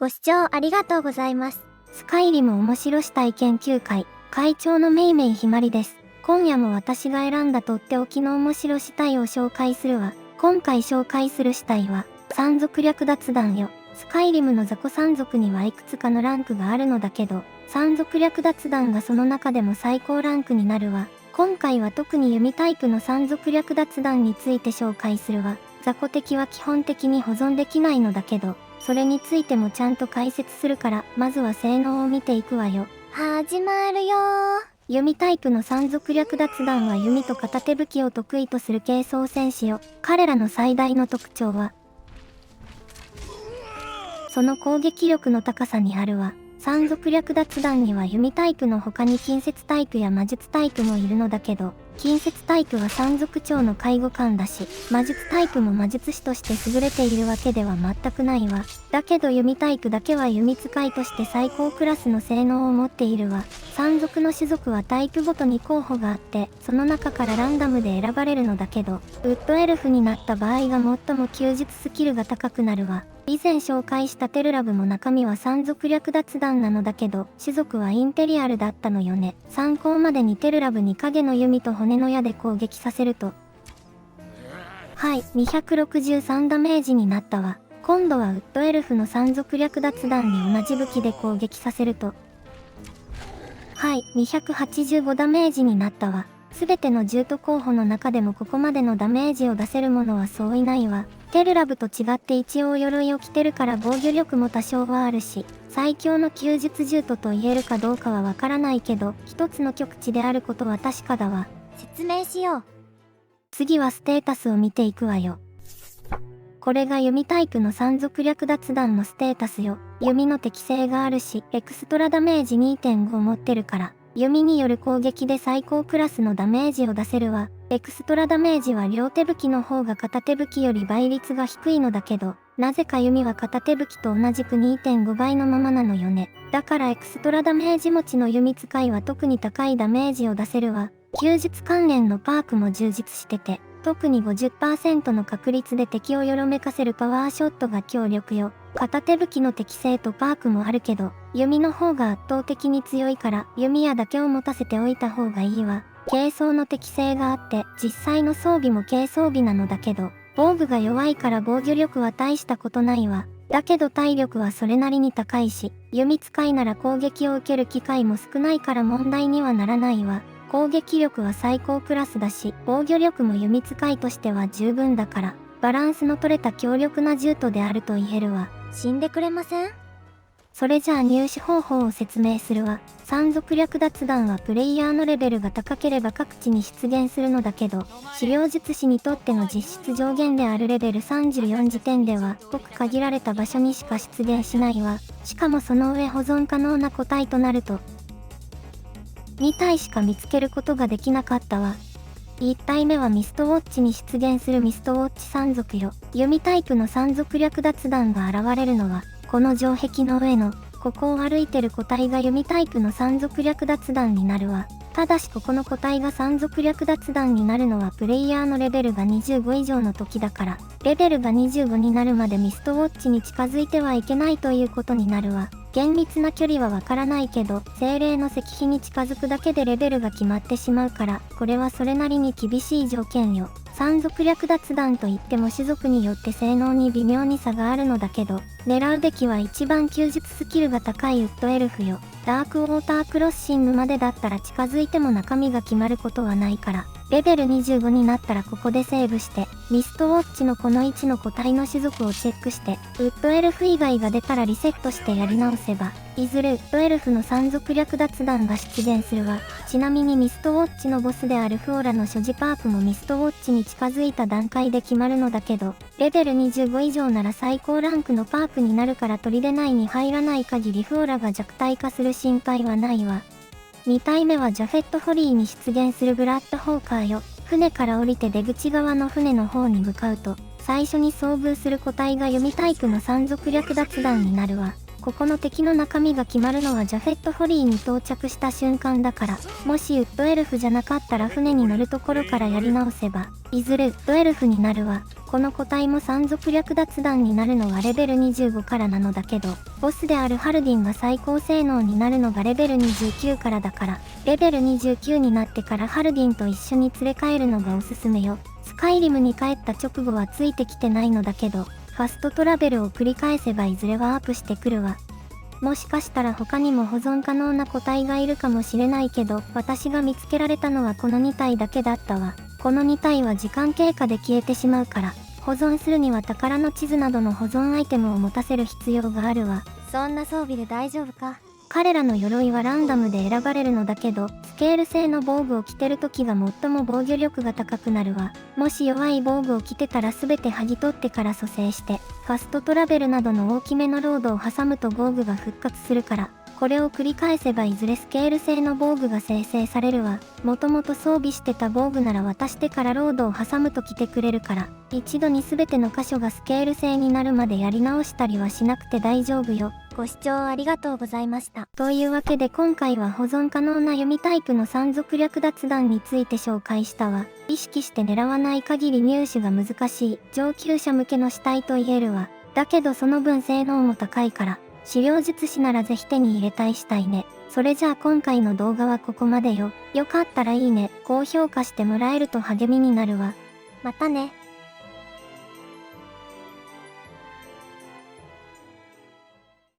ご視聴ありがとうございます。スカイリム面白死体研究会会長のめいめいひまりです。今夜も私が選んだとっておきの面白死体を紹介するわ。今回紹介する死体は山賊略奪団よ。スカイリムの雑魚山賊にはいくつかのランクがあるのだけど、山賊略奪団がその中でも最高ランクになるわ。今回は特に弓タイプの山賊略奪団について紹介するわ。雑魚敵は基本的に保存できないのだけど、それについてもちゃんと解説するから、まずは性能を見ていくわよ。始まるよー。弓タイプの山賊略奪団は弓と片手武器を得意とする軽装戦士よ。彼らの最大の特徴は、その攻撃力の高さにあるわ。山賊略奪団には弓タイプの他に近接タイプや魔術タイプもいるのだけど、近接タイプは山賊長の介護官だし、魔術タイプも魔術師として優れているわけでは全くないわ。だけど弓タイプだけは弓使いとして最高クラスの性能を持っているわ。山賊の種族はタイプごとに候補があって、その中からランダムで選ばれるのだけど、ウッドエルフになった場合が最も弓術スキルが高くなるわ。以前紹介したテルラブも中身は山賊略奪団なのだけど、種族はインテリアルだったのよね。参考までにテルラブに影の弓と骨の矢で攻撃させると、はい、263ダメージになったわ。今度はウッドエルフの山賊略奪団に同じ武器で攻撃させると、はい、285ダメージになったわ。すべての獣人候補の中でもここまでのダメージを出せるものはそういないわ。テルラブと違って一応鎧を着てるから防御力も多少はあるし、最強の弓術獣人と言えるかどうかはわからないけど、一つの極地であることは確かだわ。説明しよう。次はステータスを見ていくわよ。これが弓タイプの山賊略奪団のステータスよ。弓の適性があるし、エクストラダメージ 2.5 持ってるから、弓による攻撃で最高クラスのダメージを出せるわ。エクストラダメージは両手武器の方が片手武器より倍率が低いのだけど、なぜか弓は片手武器と同じく 2.5 倍のままなのよね。だからエクストラダメージ持ちの弓使いは特に高いダメージを出せるわ。弓術関連のパークも充実してて、特に 50% の確率で敵をよろめかせるパワーショットが強力よ。片手武器の適性とパークもあるけど、弓の方が圧倒的に強いから弓矢だけを持たせておいた方がいいわ。軽装の適性があって、実際の装備も軽装備なのだけど、防具が弱いから防御力は大したことないわ。だけど体力はそれなりに高いし、弓使いなら攻撃を受ける機会も少ないから問題にはならないわ。攻撃力は最高クラスだし、防御力も弓使いとしては十分だから、バランスの取れた強力な獣人であると言えるわ。死んでくれません？それじゃあ入手方法を説明するわ。山賊略奪団はプレイヤーのレベルが高ければ各地に出現するのだけど、狩猟術師にとっての実質上限であるレベル34時点では、ごく限られた場所にしか出現しないわ。しかもその上保存可能な個体となると、2体しか見つけることができなかったわ。1体目はミストウォッチに出現するミストウォッチ山賊よ。弓タイプの山賊略奪団が現れるのは、この城壁の上の、ここを歩いてる個体が弓タイプの山賊略奪団になるわ。ただしここの個体が山賊略奪団になるのはプレイヤーのレベルが25以上の時だから、レベルが25になるまでミストウォッチに近づいてはいけないということになるわ。厳密な距離はわからないけど、精霊の石碑に近づくだけでレベルが決まってしまうから、これはそれなりに厳しい条件よ。山賊略奪団といっても種族によって性能に微妙に差があるのだけど、狙うべきは一番弓術スキルが高いウッドエルフよ。ダークウォータークロッシングまでだったら近づいても中身が決まることはないから、レベル25になったらここでセーブして、ミストウォッチのこの位置の個体の種族をチェックして、ウッドエルフ以外が出たらリセットしてやり直せば、いずれウッドエルフの山賊略奪団が出現するわ。ちなみにミストウォッチのボスであるフオラの所持パークもミストウォッチに近づいた段階で決まるのだけど、レベル25以上なら最高ランクのパークになるから砦内に入らない限りフオラが弱体化する心配はないわ。2体目はジャフェット・ホリーに出現するブラッドホーカーよ。船から降りて出口側の船の方に向かうと、最初に遭遇する個体が弓タイプの山賊略奪団になるわ。ここの敵の中身が決まるのはジャフェット・ホリーに到着した瞬間だから、もしウッドエルフじゃなかったら船に乗るところからやり直せば、いずれウッドエルフになるわ。この個体も山賊略奪弾になるのはレベル25からなのだけど、ボスであるハルディンが最高性能になるのがレベル29からだから、レベル29になってからハルディンと一緒に連れ帰るのがおすすめよ。スカイリムに帰った直後はついてきてないのだけど、ファストトラベルを繰り返せばいずれはアップしてくるわ。もしかしたら他にも保存可能な個体がいるかもしれないけど、私が見つけられたのはこの2体だけだったわ。この2体は時間経過で消えてしまうから、保存するには宝の地図などの保存アイテムを持たせる必要があるわ。そんな装備で大丈夫か？彼らの鎧はランダムで選ばれるのだけど、スケール製の防具を着てる時が最も防御力が高くなるわ。もし弱い防具を着てたら全て剥ぎ取ってから蘇生して、ファストトラベルなどの大きめのロードを挟むと防具が復活するから、これを繰り返せばいずれスケール製の防具が生成されるわ。もともと装備してた防具なら渡してからロードを挟むと着てくれるから、一度に全ての箇所がスケール製になるまでやり直したりはしなくて大丈夫よ。ご視聴ありがとうございました。というわけで今回は保存可能な弓タイプの山賊略奪弾について紹介したわ。意識して狙わない限り入手が難しい上級者向けの死体と言えるわ。だけどその分性能も高いから、資料術師ならぜひ手に入れたい死体ね。それじゃあ今回の動画はここまでよ。よかったらいいね、高評価してもらえると励みになるわ。またね。